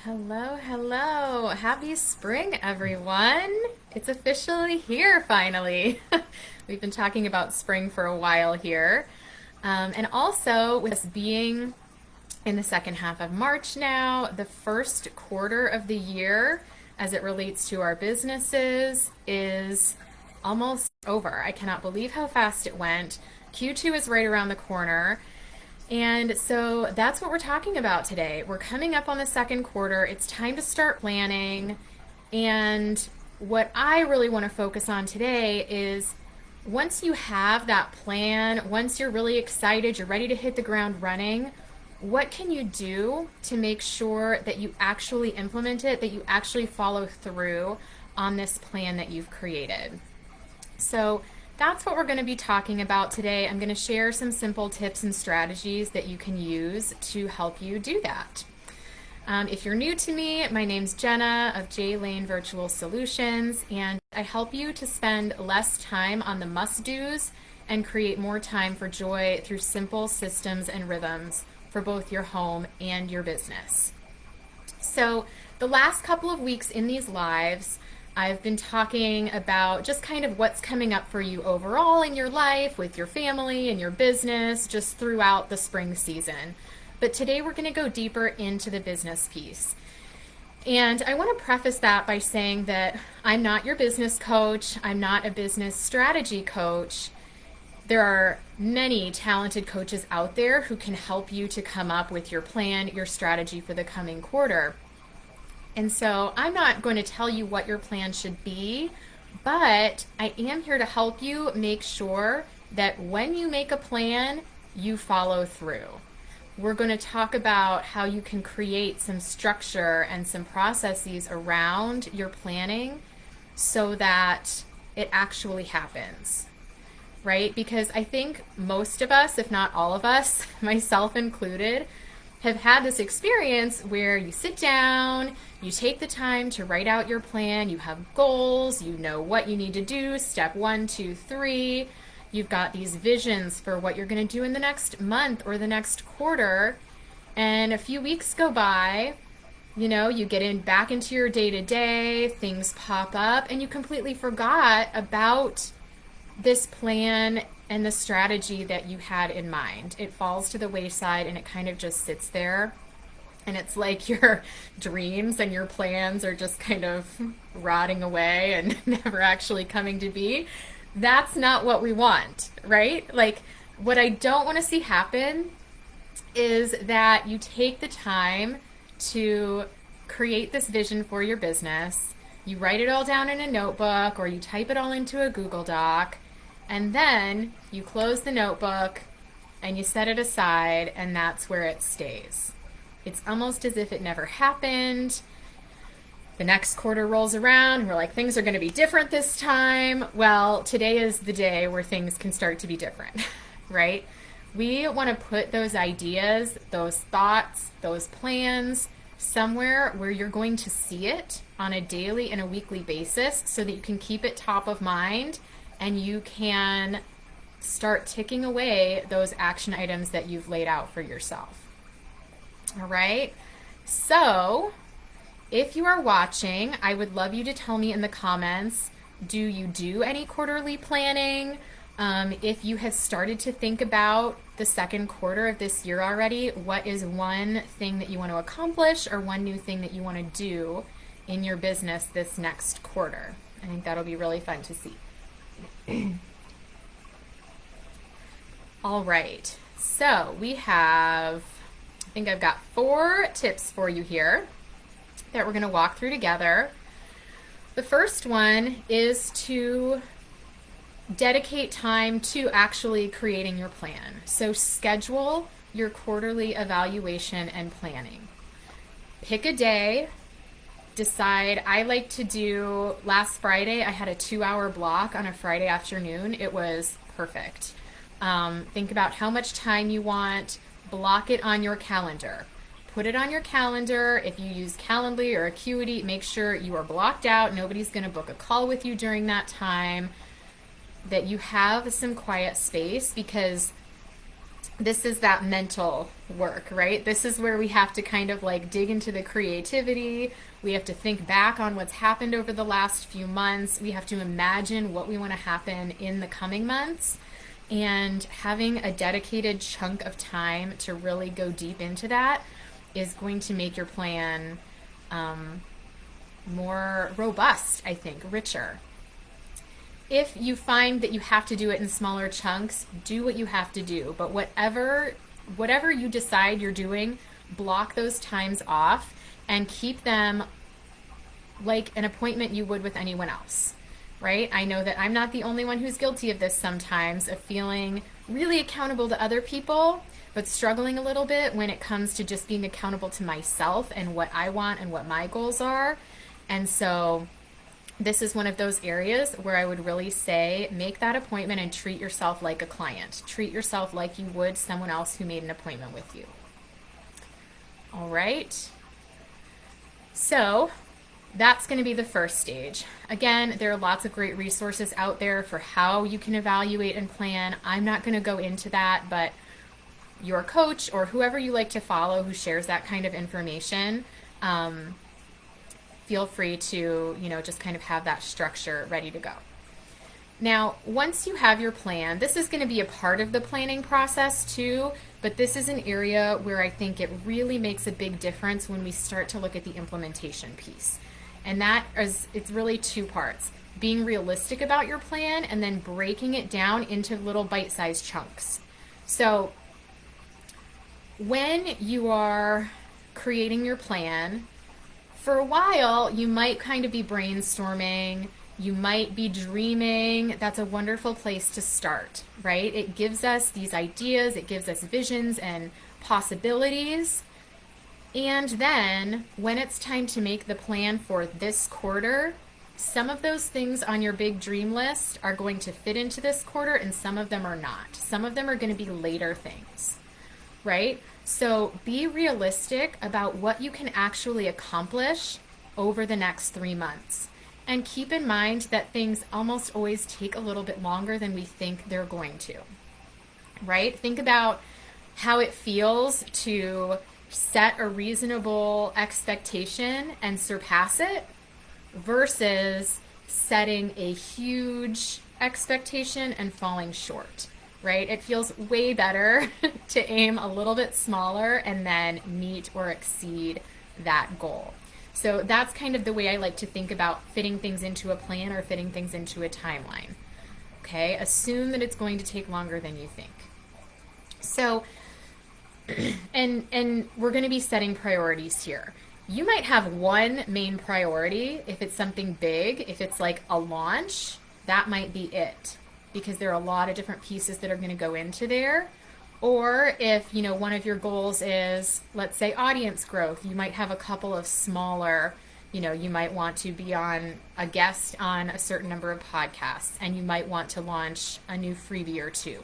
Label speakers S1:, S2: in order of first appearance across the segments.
S1: Hello, hello. Happy spring, everyone. It's officially here finally. We've been talking about spring for a while here. And also, with us being in the second half of March now, the first quarter of the year as it relates to our businesses is almost over. I cannot believe how fast it went. Q2 is right around the corner. And so that's what we're talking about today. We're coming up on the second quarter. It's time to start planning. And what I really want to focus on today is once you have that plan, once you're really excited, you're ready to hit the ground running, what can you do to make sure that you actually implement it, that you actually follow through on this plan that you've created? So that's what we're going to be talking about today. I'm going to share some simple tips and strategies that you can use to help you do that. If you're new to me, my name's Jenna of J Lane Virtual Solutions, and I help you to spend less time on the must-dos and create more time for joy through simple systems and rhythms for both your home and your business. So the last couple of weeks in these lives, I've been talking about just kind of what's coming up for you overall in your life, with your family and your business, just throughout the spring season. But today we're going to go deeper into the business piece. And I want to preface that by saying that I'm not your business coach. I'm not a business strategy coach. There are many talented coaches out there who can help you to come up with your plan, your strategy for the coming quarter. And so I'm not going to tell you what your plan should be, but I am here to help you make sure that when you make a plan, you follow through. We're going to talk about how you can create some structure and some processes around your planning so that it actually happens, right? Because I think most of us, if not all of us, myself included, have had this experience where you sit down, you take the time to write out your plan, you have goals, you know what you need to do, step 1, 2, 3. You've got these visions for what you're going to do in the next month or the next quarter, and a few weeks go by, you get back into your day-to-day, things pop up, and you completely forgot about this plan and the strategy that you had in mind. It falls to the wayside and it kind of just sits there. And it's like your dreams and your plans are just kind of rotting away and never actually coming to be. That's not what we want, right? Like, what I don't want to see happen is that you take the time to create this vision for your business. You write it all down in a notebook or you type it all into a Google Doc, and then you close the notebook and you set it aside, and that's where it stays. It's almost as if it never happened. The next quarter rolls around and we're like, things are going to be different this time. Well, today is the day where things can start to be different, right? We want to put those ideas, those thoughts, those plans somewhere where you're going to see it on a daily and a weekly basis so that you can keep it top of mind and you can start ticking away those action items that you've laid out for yourself. All right. So if you are watching, I would love you to tell me in the comments, do you do any quarterly planning? If you have started to think about the second quarter of this year already, what is one thing that you want to accomplish or one new thing that you want to do in your business this next quarter? I think that'll be really fun to see. All right. So we have, I think I've got 4 tips for you here that we're going to walk through together. The first one is to dedicate time to actually creating your plan. So schedule your quarterly evaluation and planning. Pick a day. Decide, I like to do, last Friday I had a 2-hour block on a Friday afternoon. It was perfect. Think about how much time you want. Block it on your calendar. Put it on your calendar. If you use Calendly or Acuity, make sure you are blocked out. Nobody's going to book a call with you during that time. That you have some quiet space, because this is that mental work, right? This is where we have to kind of like dig into the creativity. We have to think back on what's happened over the last few months. We have to imagine what we want to happen in the coming months. And having a dedicated chunk of time to really go deep into that is going to make your plan more robust, I think, richer. If you find that you have to do it in smaller chunks, do what you have to do. But whatever you decide you're doing, block those times off and keep them like an appointment you would with anyone else, right? I know that I'm not the only one who's guilty of this sometimes, of feeling really accountable to other people, but struggling a little bit when it comes to just being accountable to myself and what I want and what my goals are. And so this is one of those areas where I would really say make that appointment and treat yourself like a client. Treat yourself like you would someone else who made an appointment with you. All right. So that's going to be the first stage. Again, there are lots of great resources out there for how you can evaluate and plan. I'm not going to go into that, but your coach or whoever you like to follow who shares that kind of information, feel free to, just kind of have that structure ready to go. Now, once you have your plan, this is going to be a part of the planning process too, but this is an area where I think it really makes a big difference when we start to look at the implementation piece. And it's really two parts: being realistic about your plan and then breaking it down into little bite-sized chunks. So when you are creating your plan, for a while, you might kind of be brainstorming, you might be dreaming. That's a wonderful place to start, right? It gives us these ideas, it gives us visions and possibilities. And then when it's time to make the plan for this quarter, some of those things on your big dream list are going to fit into this quarter and some of them are not. Some of them are going to be later things, right? So be realistic about what you can actually accomplish over the next 3 months. And keep in mind that things almost always take a little bit longer than we think they're going to, right? Think about how it feels to set a reasonable expectation and surpass it versus setting a huge expectation and falling short. Right? It feels way better to aim a little bit smaller and then meet or exceed that goal. So that's kind of the way I like to think about fitting things into a plan or fitting things into a timeline. Okay? Assume that it's going to take longer than you think. So, and we're going to be setting priorities here. You might have one main priority if it's something big. If it's like a launch, that might be it, because there are a lot of different pieces that are going to go into there. Or if, one of your goals is, let's say, audience growth, you might have a couple of smaller, you might want to be on a guest on a certain number of podcasts, and you might want to launch a new freebie or two,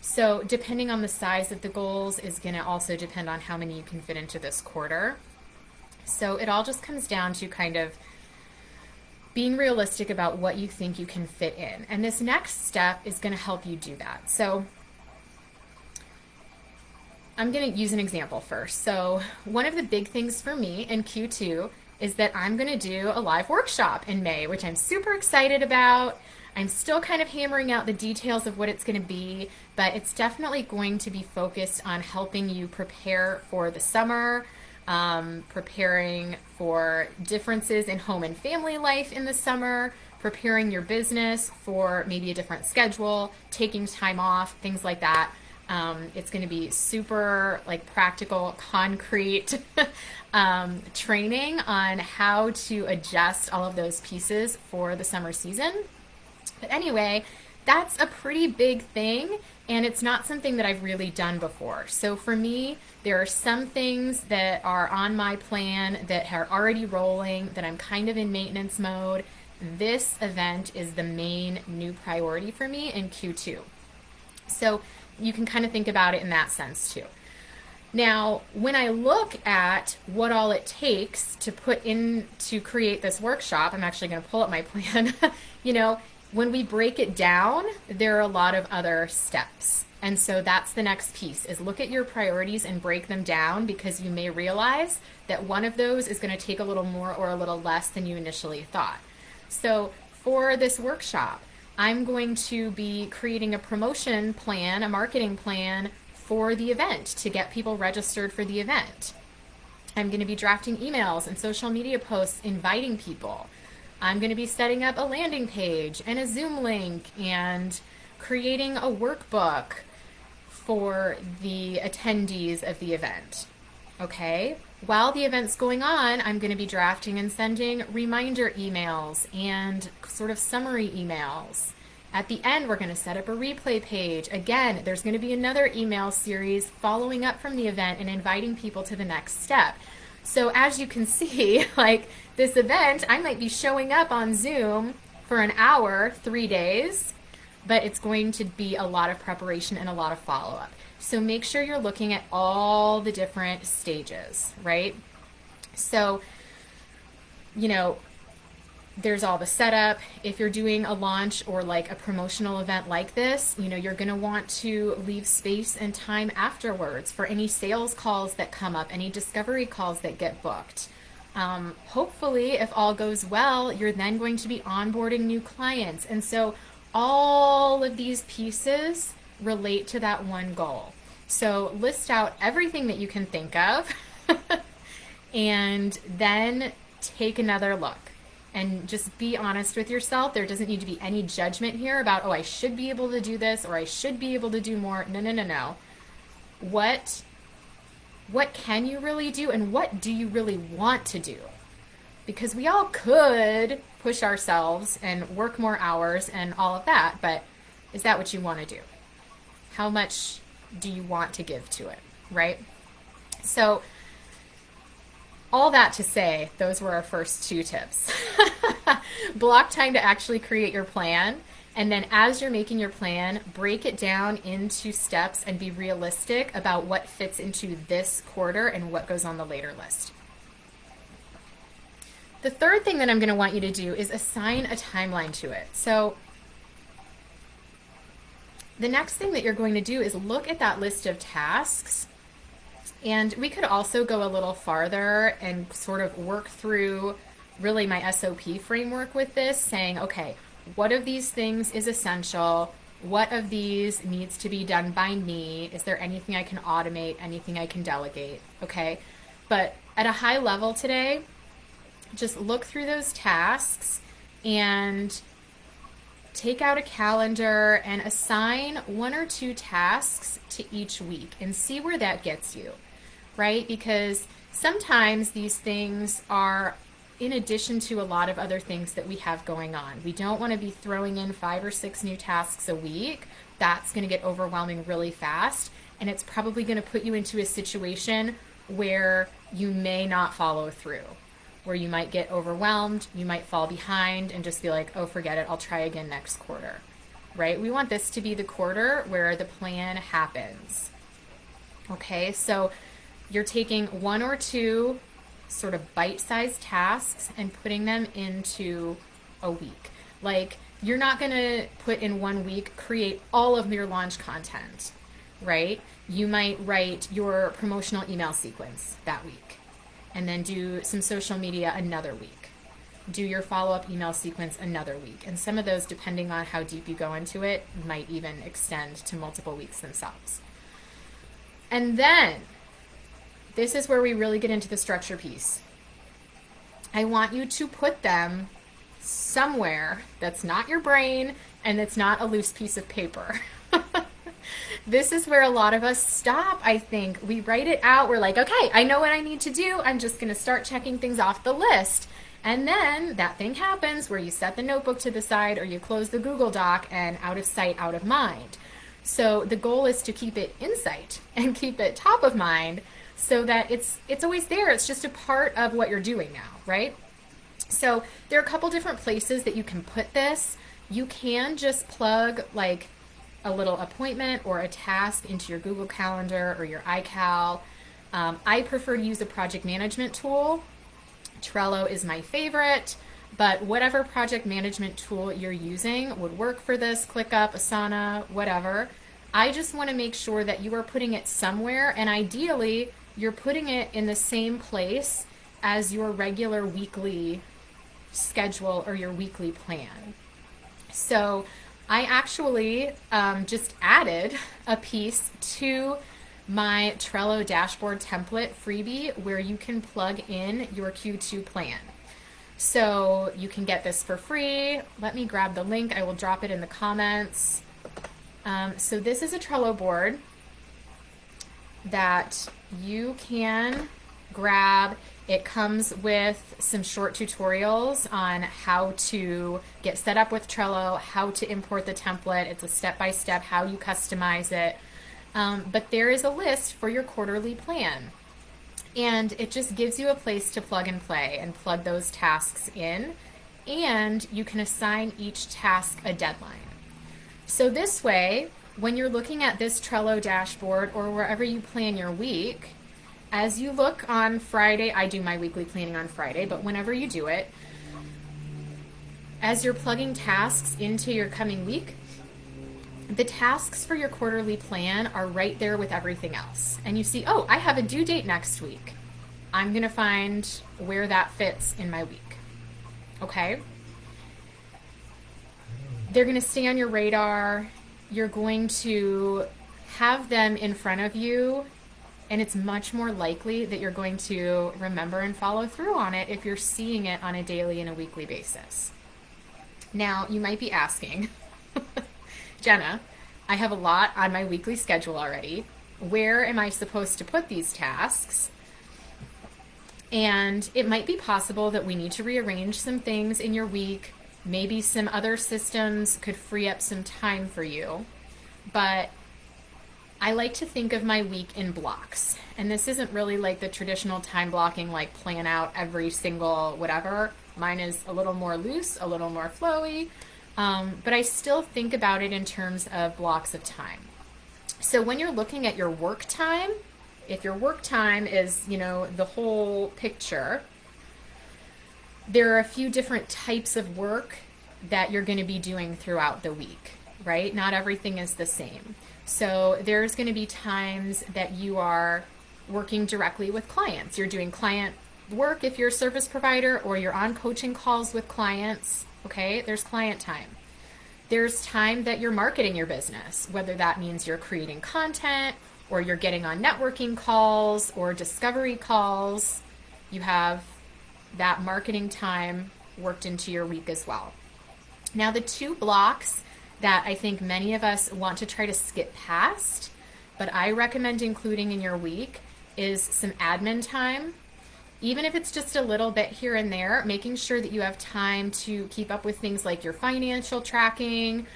S1: So depending on the size of the goals is going to also depend on how many you can fit into this quarter. So it all just comes down to kind of being realistic about what you think you can fit in. And this next step is going to help you do that. So I'm going to use an example first. So one of the big things for me in Q2 is that I'm going to do a live workshop in May, which I'm super excited about. I'm still kind of hammering out the details of what it's going to be, but it's definitely going to be focused on helping you prepare for the summer, preparing for differences in home and family life in the summer, preparing your business for maybe a different schedule, taking time off, things like that. It's going to be super practical, concrete training on how to adjust all of those pieces for the summer season. But anyway, that's a pretty big thing, and it's not something that I've really done before. So for me, there are some things that are on my plan that are already rolling, that I'm kind of in maintenance mode. This event is the main new priority for me in Q2. So you can kind of think about it in that sense too. Now, when I look at what all it takes to put in to create this workshop, I'm actually going to pull up my plan. When we break it down, there are a lot of other steps. And so that's the next piece is look at your priorities and break them down, because you may realize that one of those is going to take a little more or a little less than you initially thought. So for this workshop, I'm going to be creating a promotion plan, a marketing plan for the event to get people registered for the event. I'm going to be drafting emails and social media posts inviting people. I'm going to be setting up a landing page and a Zoom link and creating a workbook for the attendees of the event. Okay? While the event's going on, I'm going to be drafting and sending reminder emails and sort of summary emails. At the end, we're going to set up a replay page. Again, there's going to be another email series following up from the event and inviting people to the next step. So as you can see, like this event, I might be showing up on Zoom for an hour, 3 days, but it's going to be a lot of preparation and a lot of follow-up. So make sure you're looking at all the different stages, right? So, you know, there's all the setup. If you're doing a launch or like a promotional event like this, you know, you're going to want to leave space and time afterwards for any sales calls that come up, any discovery calls that get booked. Hopefully, if all goes well, you're then going to be onboarding new clients. And so all of these pieces relate to that one goal. So list out everything that you can think of and then take another look. And just be honest with yourself. There doesn't need to be any judgment here about, oh, I should be able to do this or I should be able to do more. No, no, no, no. What can you really do and what do you really want to do? Because we all could push ourselves and work more hours and all of that, but is that what you want to do? How much do you want to give to it, right? So all that to say, those were our first 2 tips. Block time to actually create your plan. And then as you're making your plan, break it down into steps and be realistic about what fits into this quarter and what goes on the later list. The third thing that I'm going to want you to do is assign a timeline to it. So the next thing that you're going to do is look at that list of tasks. And we could also go a little farther and sort of work through really my SOP framework with this, saying, okay, what of these things is essential? What of these needs to be done by me? Is there anything I can automate, anything I can delegate? Okay. But at a high level today, just look through those tasks and take out a calendar and assign 1 or 2 tasks to each week and see where that gets you, right? Because sometimes these things are in addition to a lot of other things that we have going on. We don't want to be throwing in 5 or 6 new tasks a week. That's going to get overwhelming really fast, and it's probably going to put you into a situation where you may not follow through, where you might get overwhelmed, you might fall behind and just be like, oh, forget it, I'll try again next quarter, right? We want this to be the quarter where the plan happens. Okay, so you're taking 1 or 2 sort of bite-sized tasks and putting them into a week. Like, you're not going to put in 1 week, create all of your launch content, right? You might write your promotional email sequence that week and then do some social media another week. Do your follow-up email sequence another week. And some of those, depending on how deep you go into it, might even extend to multiple weeks themselves. And then, this is where we really get into the structure piece. I want you to put them somewhere that's not your brain and that's not a loose piece of paper. This is where a lot of us stop, I think. We write it out. We're like, okay, I know what I need to do. I'm just going to start checking things off the list. And then that thing happens where you set the notebook to the side or you close the Google Doc and out of sight, out of mind. So the goal is to keep it in sight and keep it top of mind so that it's always there. It's just a part of what you're doing now, right? So there are a couple different places that you can put this. You can just plug like a little appointment or a task into your Google Calendar or your iCal. I prefer to use a project management tool. Trello is my favorite, but whatever project management tool you're using would work for this. ClickUp, Asana, whatever. I just want to make sure that you are putting it somewhere, and ideally, you're putting it in the same place as your regular weekly schedule or your weekly plan. So I actually just added a piece to my Trello dashboard template freebie where you can plug in your Q2 plan. So you can get this for free. Let me grab the link. I will drop it in the comments. So this is a Trello board that you can grab. It comes with some short tutorials on how to get set up with Trello, how to import the template. It's a step-by-step how you customize it. But there is a list for your quarterly plan. And it just gives you a place to plug and play and plug those tasks in. And you can assign each task a deadline. So this way, when you're looking at this Trello dashboard or wherever you plan your week, as you look on Friday, I do my weekly planning on Friday, but whenever you do it, as you're plugging tasks into your coming week, the tasks for your quarterly plan are right there with everything else. And you see, oh, I have a due date next week. I'm going to find where that fits in my week. Okay? They're going to stay on your radar. You're going to have them in front of you, and it's much more likely that you're going to remember and follow through on it if you're seeing it on a daily and a weekly basis. Now, you might be asking, Jenna, I have a lot on my weekly schedule already. Where am I supposed to put these tasks? And it might be possible that we need to rearrange some things in your week. Maybe some other systems could free up some time for you. But I like to think of my week in blocks. And this isn't really like the traditional time blocking, like plan out every single whatever. Mine is a little more loose, a little more flowy. But I still think about it in terms of blocks of time. So when you're looking at your work time, if your work time is, the whole picture, there are a few different types of work that you're going to be doing throughout the week, right? Not everything is the same. So there's going to be times that you are working directly with clients. You're doing client work if you're a service provider, or you're on coaching calls with clients. Okay, there's client time. There's time that you're marketing your business, whether that means you're creating content or you're getting on networking calls or discovery calls. You have that marketing time worked into your week as well. Now, the two blocks that I think many of us want to try to skip past, but I recommend including in your week, is some admin time. Even if it's just a little bit here and there, making sure that you have time to keep up with things like your financial tracking,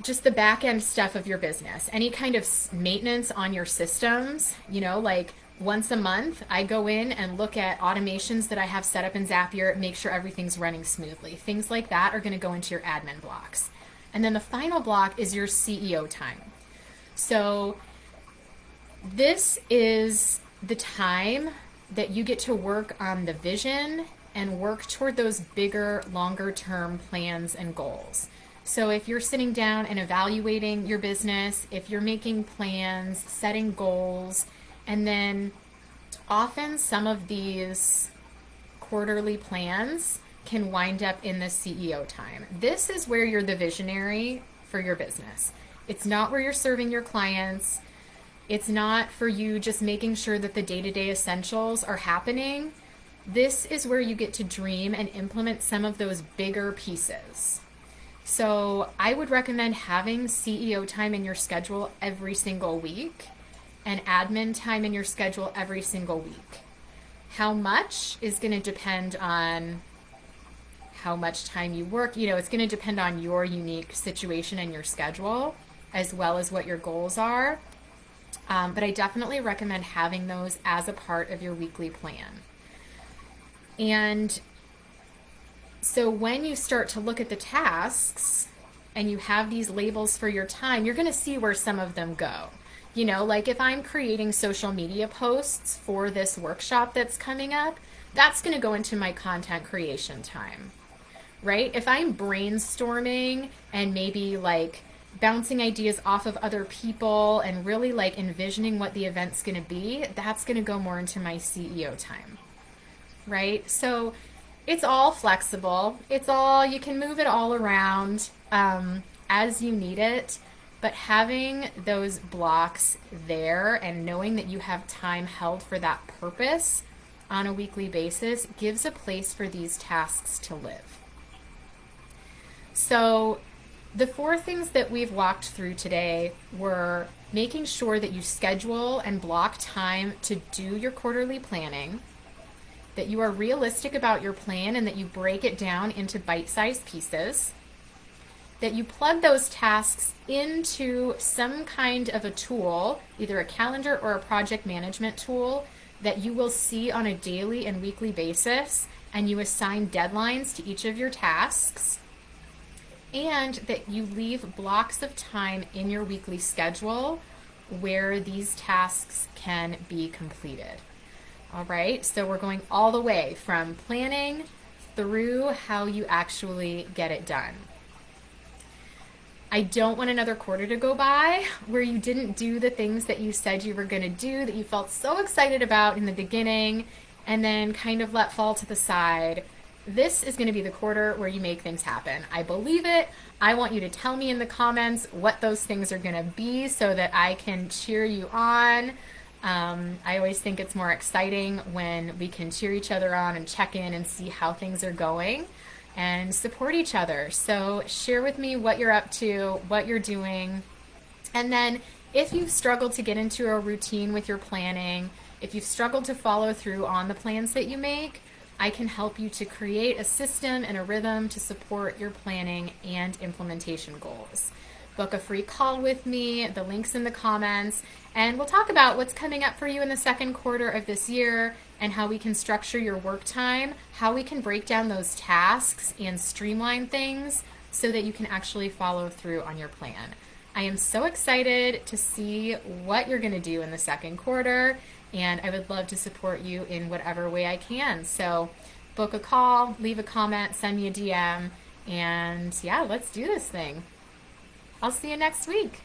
S1: just the back end stuff of your business, any kind of maintenance on your systems, like once a month, I go in and look at automations that I have set up in Zapier, make sure everything's running smoothly. Things like that are going to go into your admin blocks. And then the final block is your CEO time. So this is the time that you get to work on the vision and work toward those bigger, longer term plans and goals. So if you're sitting down and evaluating your business, if you're making plans, setting goals, and then often some of these quarterly plans can wind up in the CEO time. This is where you're the visionary for your business. It's not where you're serving your clients. It's not for you just making sure that the day-to-day essentials are happening. This is where you get to dream and implement some of those bigger pieces. So I would recommend having CEO time in your schedule every single week and admin time in your schedule every single week. How much is going to depend on how much time you work. It's going to depend on your unique situation and your schedule, as well as what your goals are. But I definitely recommend having those as a part of your weekly plan. And so when you start to look at the tasks and you have these labels for your time, you're going to see where some of them go. Like if I'm creating social media posts for this workshop that's coming up, that's going to go into my content creation time. right? If I'm brainstorming and maybe like bouncing ideas off of other people and really like envisioning what the event's going to be, that's going to go more into my CEO time, right? So it's all flexible. It's all, you can move it all around as you need it. But having those blocks there and knowing that you have time held for that purpose on a weekly basis gives a place for these tasks to live. So the four things that we've walked through today were making sure that you schedule and block time to do your quarterly planning, that you are realistic about your plan and that you break it down into bite-sized pieces, that you plug those tasks into some kind of a tool, either a calendar or a project management tool that you will see on a daily and weekly basis, and you assign deadlines to each of your tasks, and that you leave blocks of time in your weekly schedule where these tasks can be completed. All right, so we're going all the way from planning through how you actually get it done. I don't want another quarter to go by where you didn't do the things that you said you were going to do, that you felt so excited about in the beginning, and then kind of let fall to the side. This is going to be the quarter where you make things happen. I believe it. I want you to tell me in the comments what those things are going to be so that I can cheer you on. I always think it's more exciting when we can cheer each other on and check in and see how things are going and support each other. So share with me what you're up to, what you're doing. And then if you've struggled to get into a routine with your planning, if you've struggled to follow through on the plans that you make, I can help you to create a system and a rhythm to support your planning and implementation goals. Book a free call with me, the link's in the comments, and we'll talk about what's coming up for you in the second quarter of this year and how we can structure your work time, how we can break down those tasks and streamline things so that you can actually follow through on your plan. I am so excited to see what you're going to do in the second quarter, and I would love to support you in whatever way I can. So book a call, leave a comment, send me a DM, and yeah, let's do this thing. I'll see you next week.